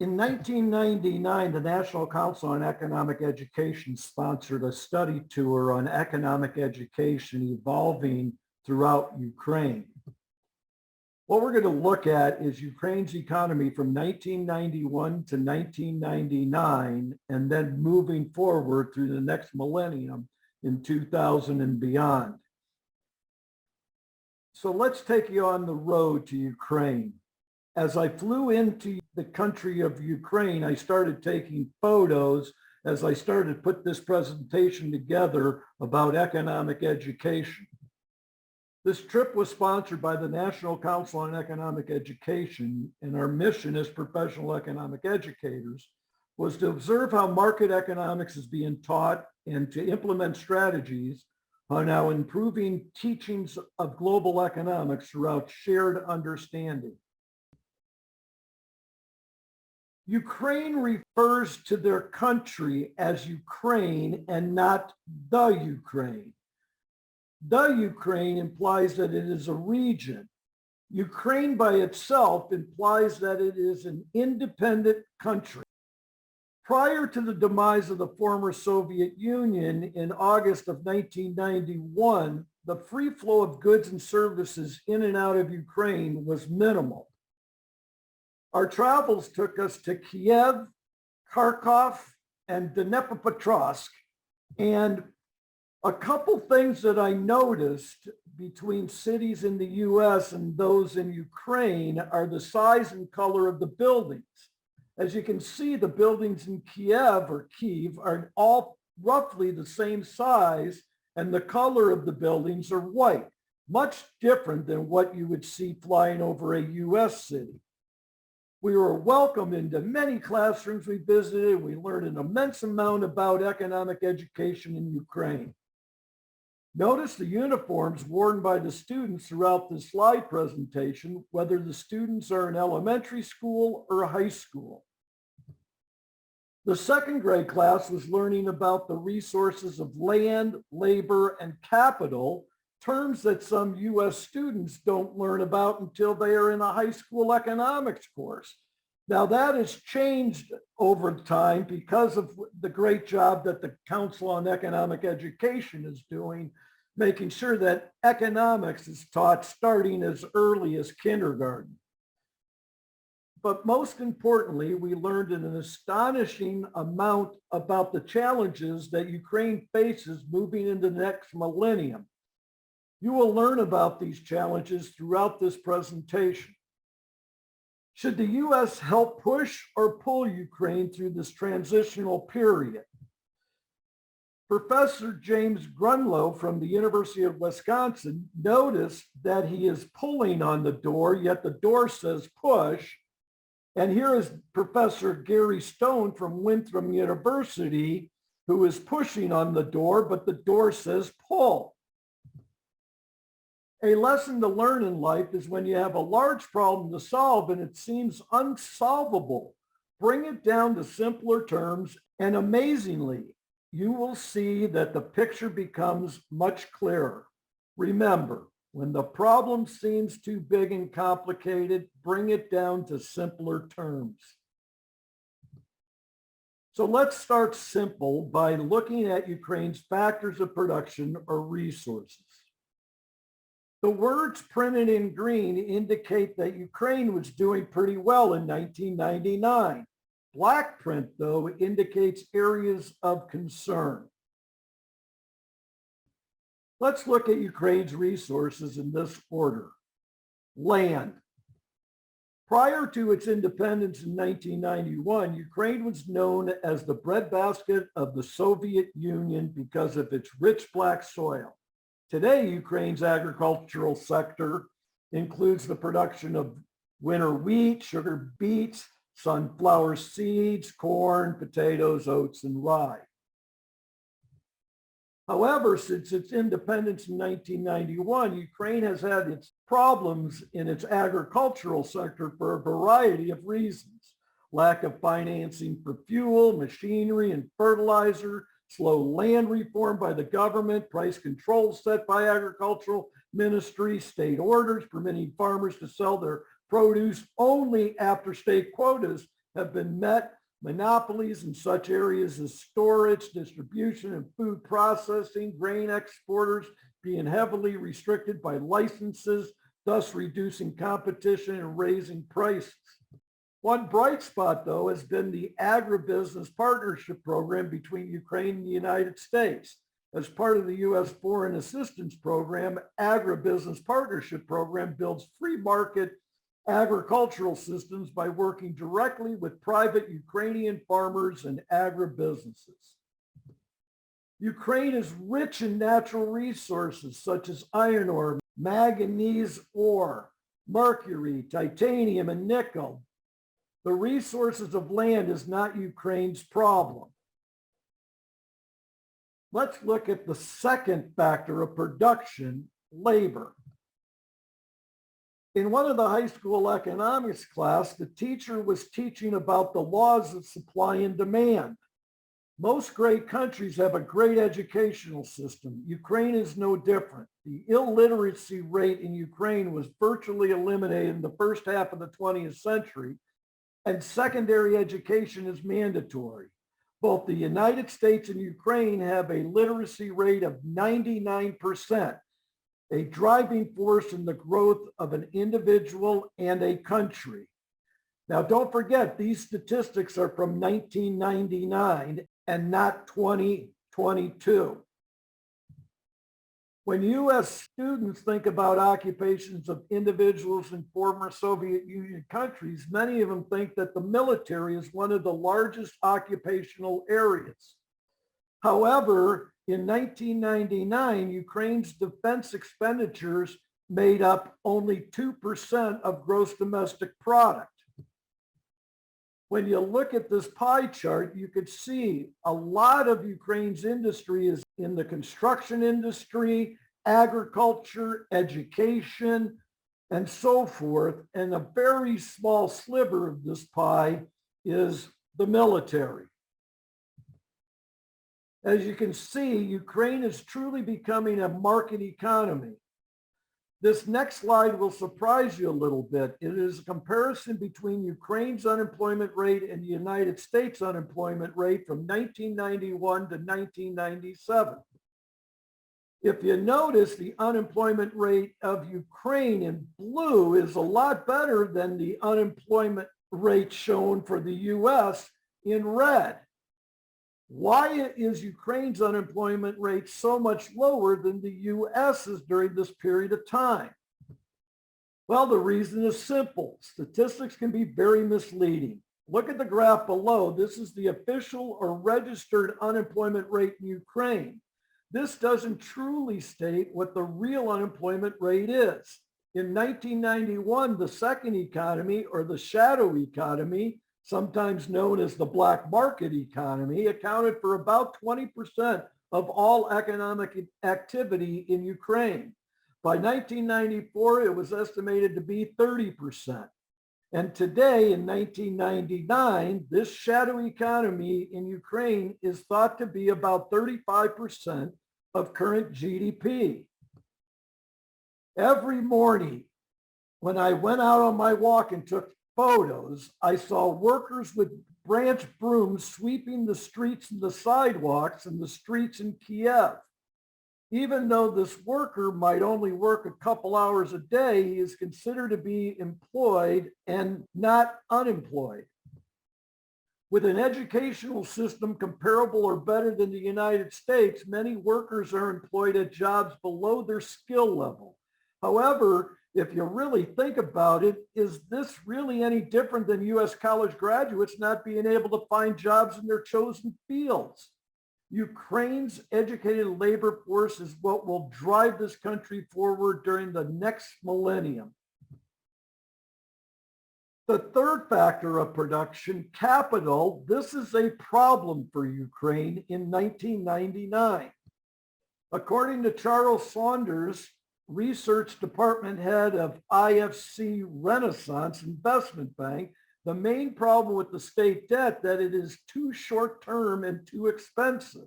In 1999, the National Council on Economic Education sponsored a study tour on economic education evolving throughout Ukraine. What we're going to look at is Ukraine's economy from 1991 to 1999, and then moving forward through the next millennium in 2000 and beyond. So let's take you on the road to Ukraine. As I flew into the country of Ukraine, I started taking photos as I started to put this presentation together about economic education. This trip was sponsored by the National Council on Economic Education, and our mission as professional economic educators was to observe how market economics is being taught and to implement strategies on how improving teachings of global economics throughout shared understanding. Ukraine refers to their country as Ukraine and not the Ukraine. The Ukraine implies that it is a region. Ukraine by itself implies that it is an independent country. Prior to the demise of the former Soviet Union in August of 1991, the free flow of goods and services in and out of Ukraine was minimal. Our travels took us to Kiev, Kharkov, and Dnipropetrovsk, and a couple things that I noticed between cities in the US and those in Ukraine are the size and color of the buildings. As you can see, the buildings in Kiev are all roughly the same size, and the color of the buildings are white, much different than what you would see flying over a US city. We were welcomed into many classrooms we visited. We learned an immense amount about economic education in Ukraine. Notice the uniforms worn by the students throughout this slide presentation, whether the students are in elementary school or high school. The second grade class was learning about the resources of land, labor, and capital, terms that some US students don't learn about until they are in a high school economics course. Now that has changed over time because of the great job that the Council on Economic Education is doing, making sure that economics is taught starting as early as kindergarten. But most importantly, we learned an astonishing amount about the challenges that Ukraine faces moving into the next millennium. You will learn about these challenges throughout this presentation. Should the US help push or pull Ukraine through this transitional period? Professor James Grunlow from the University of Wisconsin noticed that he is pulling on the door, yet the door says push. And here is Professor Gary Stone from Winthrop University, who is pushing on the door, but the door says pull. A lesson to learn in life is when you have a large problem to solve and it seems unsolvable, bring it down to simpler terms, and amazingly, you will see that the picture becomes much clearer. Remember, when the problem seems too big and complicated, bring it down to simpler terms. So let's start simple by looking at Ukraine's factors of production or resources. The words printed in green indicate that Ukraine was doing pretty well in 1999. Black print, though, indicates areas of concern. Let's look at Ukraine's resources in this order. Land. Prior to its independence in 1991, Ukraine was known as the breadbasket of the Soviet Union because of its rich black soil. Today, Ukraine's agricultural sector includes the production of winter wheat, sugar beets, sunflower seeds, corn, potatoes, oats, and rye. However, since its independence in 1991, Ukraine has had its problems in its agricultural sector for a variety of reasons. Lack of financing for fuel, machinery, and fertilizer, slow land reform by the government, price controls set by agricultural ministry, state orders permitting farmers to sell their produce only after state quotas have been met. Monopolies in such areas as storage, distribution, and food processing, grain exporters being heavily restricted by licenses, thus reducing competition and raising prices. One bright spot, though, has been the agribusiness partnership program between Ukraine and the United States. As part of the U.S. Foreign Assistance Program, Agribusiness Partnership Program builds free market agricultural systems by working directly with private Ukrainian farmers and agribusinesses. Ukraine is rich in natural resources such as iron ore, manganese ore, mercury, titanium, and nickel. The resources of land is not Ukraine's problem. Let's look at the second factor of production, labor. In one of the high school economics class, the teacher was teaching about the laws of supply and demand. Most great countries have a great educational system. Ukraine is no different. The illiteracy rate in Ukraine was virtually eliminated in the first half of the 20th century, and secondary education is mandatory. Both the United States and Ukraine have a literacy rate of 99%. A driving force in the growth of an individual and a country. Now, don't forget, these statistics are from 1999 and not 2022. When U.S. students think about occupations of individuals in former Soviet Union countries, many of them think that the military is one of the largest occupational areas. However, in 1999, Ukraine's defense expenditures made up only 2% of gross domestic product. When you look at this pie chart, you could see a lot of Ukraine's industry is in the construction industry, agriculture, education, and so forth. And a very small sliver of this pie is the military. As you can see, Ukraine is truly becoming a market economy. This next slide will surprise you a little bit. It is a comparison between Ukraine's unemployment rate and the United States unemployment rate from 1991 to 1997. If you notice, the unemployment rate of Ukraine in blue is a lot better than the unemployment rate shown for the US in red. Why is Ukraine's unemployment rate so much lower than the US's during this period of time? Well, the reason is simple. Statistics can be very misleading. Look at the graph below. This is the official or registered unemployment rate in Ukraine. This doesn't truly state what the real unemployment rate is. In 1991, the second economy, or the shadow economy, sometimes known as the black market economy, accounted for about 20% of all economic activity in Ukraine. By 1994, it was estimated to be 30%. And today, in 1999, this shadow economy in Ukraine is thought to be about 35% of current GDP. Every morning, when I went out on my walk and took photos, I saw workers with branch brooms sweeping the streets and the sidewalks and the streets in Kiev. Even though this worker might only work a couple hours a day, he is considered to be employed and not unemployed. With an educational system comparable or better than the United States, many workers are employed at jobs below their skill level. However, if you really think about it, is this really any different than U.S. college graduates not being able to find jobs in their chosen fields? Ukraine's educated labor force is what will drive this country forward during the next millennium. The third factor of production, capital, this is a problem for Ukraine in 1999. According to Charles Saunders, Research Department head of IFC Renaissance Investment Bank, the main problem with the state debt that it is too short-term and too expensive.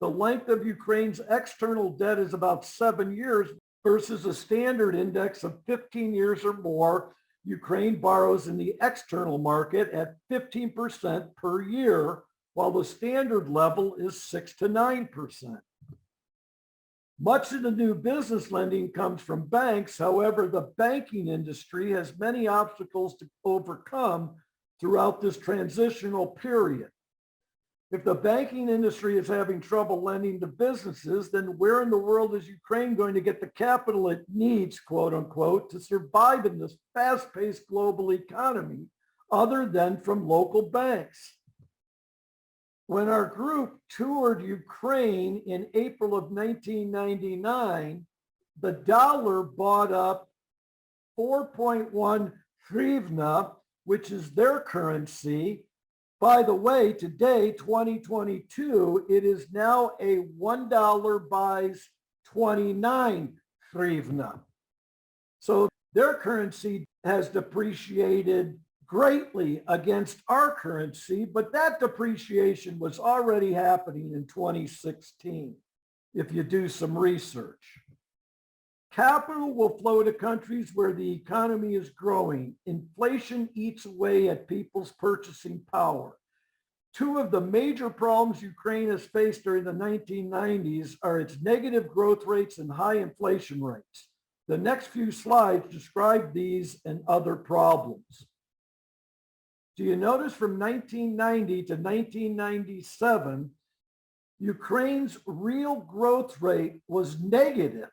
The length of Ukraine's external debt is about 7 years versus a standard index of 15 years or more, Ukraine borrows in the external market at 15% per year, while the standard level is 6 to 9%. Much of the new business lending comes from banks. However, the banking industry has many obstacles to overcome throughout this transitional period. If the banking industry is having trouble lending to businesses, then where in the world is Ukraine going to get the capital it needs, quote unquote, to survive in this fast-paced global economy other than from local banks? When our group toured Ukraine in April of 1999, the dollar bought up 4.1 hryvnia, which is their currency. By the way, today, 2022, it is now a $1 buys 29 hryvnia. So their currency has depreciated greatly against our currency, but that depreciation was already happening in 2016, if you do some research. Capital will flow to countries where the economy is growing. Inflation eats away at people's purchasing power. Two of the major problems Ukraine has faced during the 1990s are its negative growth rates and high inflation rates. The next few slides describe these and other problems. Do you notice from 1990 to 1997, Ukraine's real growth rate was negative.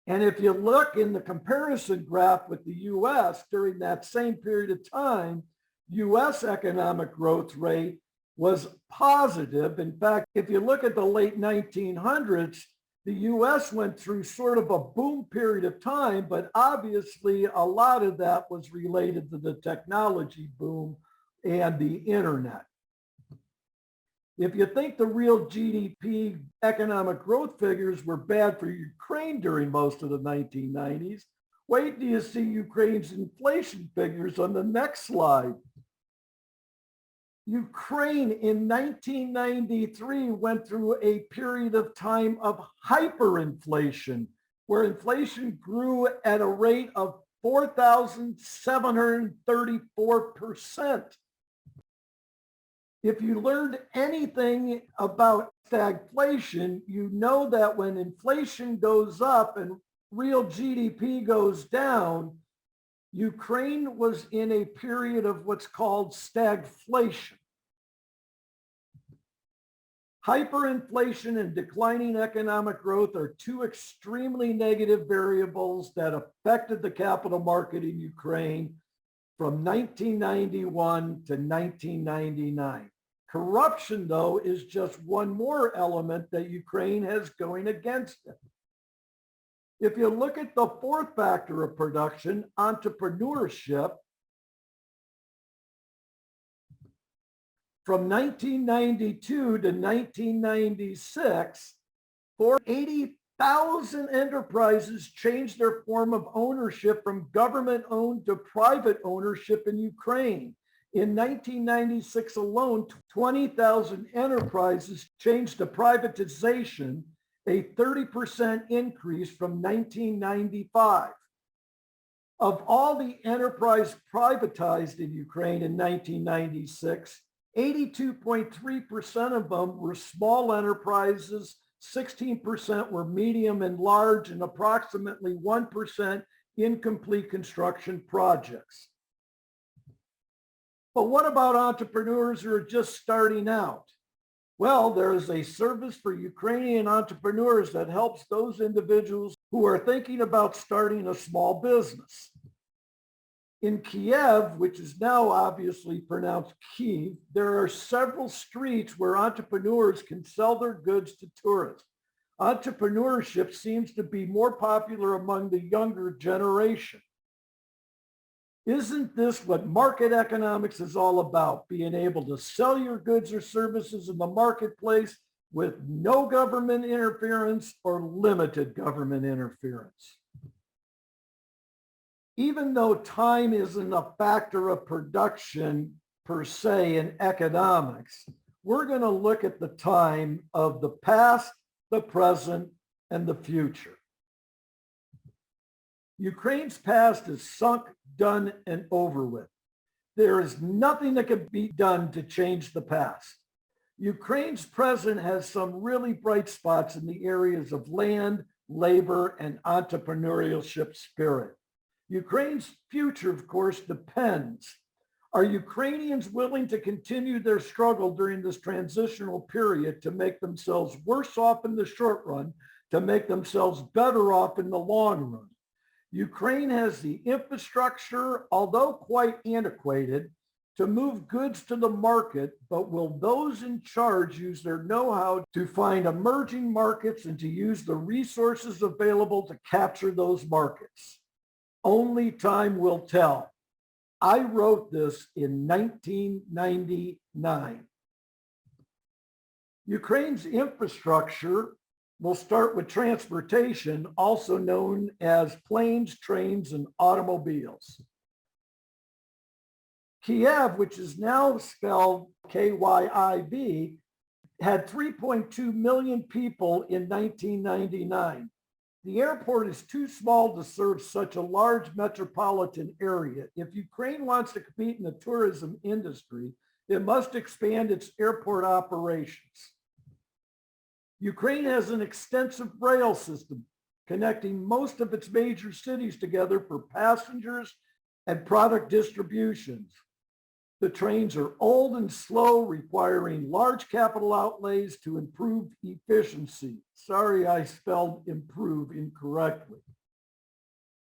And if you look in the comparison graph with the US during that same period of time, US economic growth rate was positive. In fact, if you look at the late 1900s, the US went through sort of a boom period of time, but obviously a lot of that was related to the technology boom and the internet. If you think the real GDP economic growth figures were bad for Ukraine during most of the 1990s, wait till you see Ukraine's inflation figures on the next slide. Ukraine in 1993 went through a period of time of hyperinflation, where inflation grew at a rate of 4,734%. If you learned anything about stagflation, you know that when inflation goes up and real GDP goes down, Ukraine was in a period of what's called stagflation. Hyperinflation and declining economic growth are two extremely negative variables that affected the capital market in Ukraine from 1991 to 1999. Corruption, though, is just one more element that Ukraine has going against it. If you look at the fourth factor of production, entrepreneurship, from 1992 to 1996, 480,000 enterprises changed their form of ownership from government-owned to private ownership in Ukraine. In 1996 alone, 20,000 enterprises changed to privatization, a 30% increase from 1995. Of all the enterprise privatized in Ukraine in 1996, 82.3% of them were small enterprises, 16% were medium and large, and approximately 1% incomplete construction projects. But what about entrepreneurs who are just starting out? Well, there is a service for Ukrainian entrepreneurs that helps those individuals who are thinking about starting a small business. In Kiev, which is now obviously pronounced Kyiv, there are several streets where entrepreneurs can sell their goods to tourists. Entrepreneurship seems to be more popular among the younger generation. Isn't this what market economics is all about? Being able to sell your goods or services in the marketplace with no government interference or limited government interference. Even though time isn't a factor of production per se in economics, we're going to look at the time of the past, the present, and the future. Ukraine's past is sunk, done, and over with. There is nothing that can be done to change the past. Ukraine's present has some really bright spots in the areas of land, labor, and entrepreneurship spirit. Ukraine's future, of course, depends. Are Ukrainians willing to continue their struggle during this transitional period to make themselves worse off in the short run, to make themselves better off in the long run? Ukraine has the infrastructure, although quite antiquated, to move goods to the market, but will those in charge use their know-how to find emerging markets and to use the resources available to capture those markets? Only time will tell. I wrote this in 1999. Ukraine's infrastructure will start with transportation, also known as planes, trains, and automobiles. Kiev, which is now spelled Kyiv, had 3.2 million people in 1999. The airport is too small to serve such a large metropolitan area. If Ukraine wants to compete in the tourism industry, it must expand its airport operations. Ukraine has an extensive rail system connecting most of its major cities together for passengers and product distributions. The trains are old and slow, requiring large capital outlays to improve efficiency. Sorry, I spelled improve incorrectly.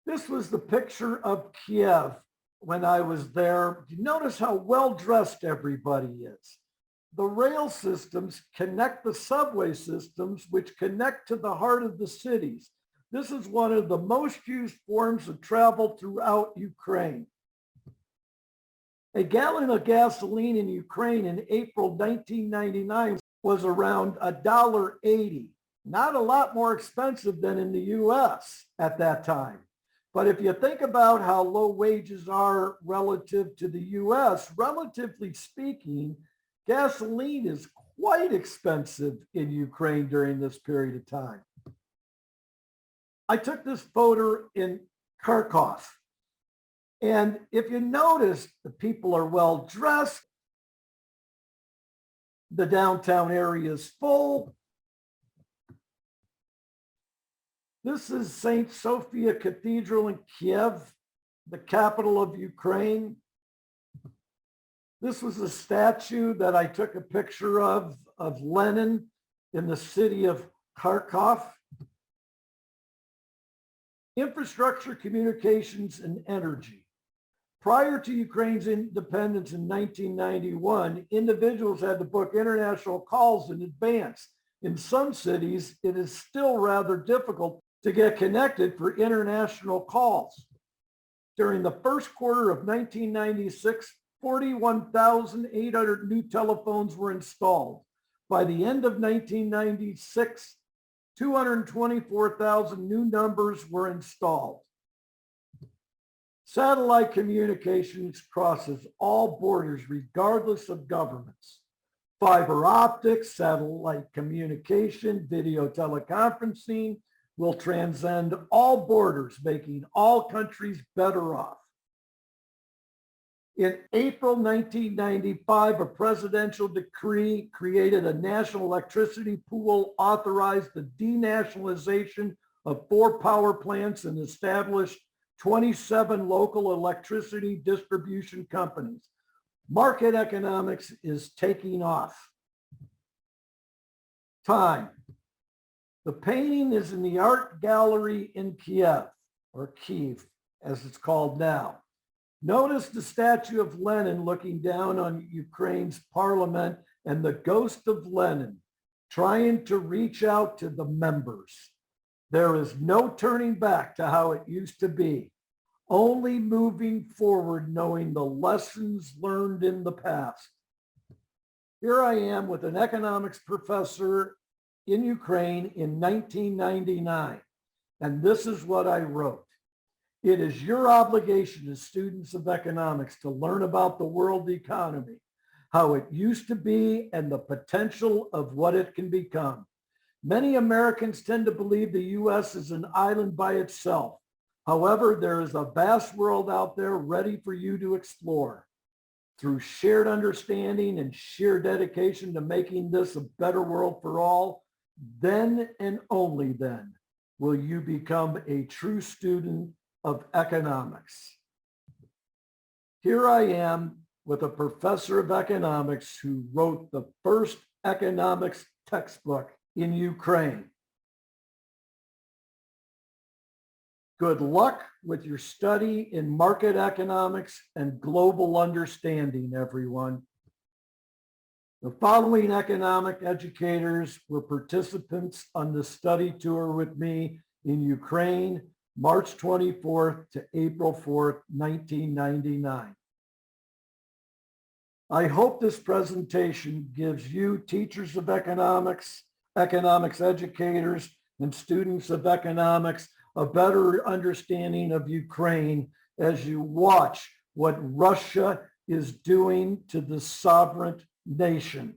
This was the picture of Kiev when I was there. You notice how well dressed everybody is. The rail systems connect the subway systems, which connect to the heart of the cities. This is one of the most used forms of travel throughout Ukraine. A gallon of gasoline in Ukraine in April 1999 was around $1.80. Not a lot more expensive than in the US at that time. But if you think about how low wages are relative to the US, relatively speaking, gasoline is quite expensive in Ukraine during this period of time. I took this photo in Kharkov. And if you notice, the people are well dressed. The downtown area is full. This is St. Sophia Cathedral in Kiev, the capital of Ukraine. This was a statue that I took a picture of Lenin in the city of Kharkov. Infrastructure, communications, and energy. Prior to Ukraine's independence in 1991, individuals had to book international calls in advance. In some cities, it is still rather difficult to get connected for international calls. During the first quarter of 1996, 41,800 new telephones were installed. By the end of 1996, 224,000 new numbers were installed. Satellite communications crosses all borders regardless of governments. Fiber optics, satellite communication, video teleconferencing will transcend all borders, making all countries better off. In April 1995, a presidential decree created a national electricity pool, authorized the denationalization of 4 power plants, and established 27 local electricity distribution companies. Market economics is taking off. Time. The painting is in the art gallery in Kiev, or Kyiv, as it's called now. Notice the statue of Lenin looking down on Ukraine's parliament and the ghost of Lenin trying to reach out to the members. There is no turning back to how it used to be, only moving forward, knowing the lessons learned in the past. Here I am with an economics professor in Ukraine in 1999, and this is what I wrote. It is your obligation as students of economics to learn about the world economy, how it used to be, and the potential of what it can become. Many Americans tend to believe the U.S. is an island by itself. However, there is a vast world out there ready for you to explore. Through shared understanding and sheer dedication to making this a better world for all, then and only then will you become a true student of economics. Here I am with a professor of economics who wrote the first economics textbook in Ukraine. Good luck with your study in market economics and global understanding, everyone. The following economic educators were participants on the study tour with me in Ukraine, March 24th to April 4th, 1999. I hope this presentation gives you, teachers of economics, economics educators, and students of economics, a better understanding of Ukraine as you watch what Russia is doing to the sovereign nation.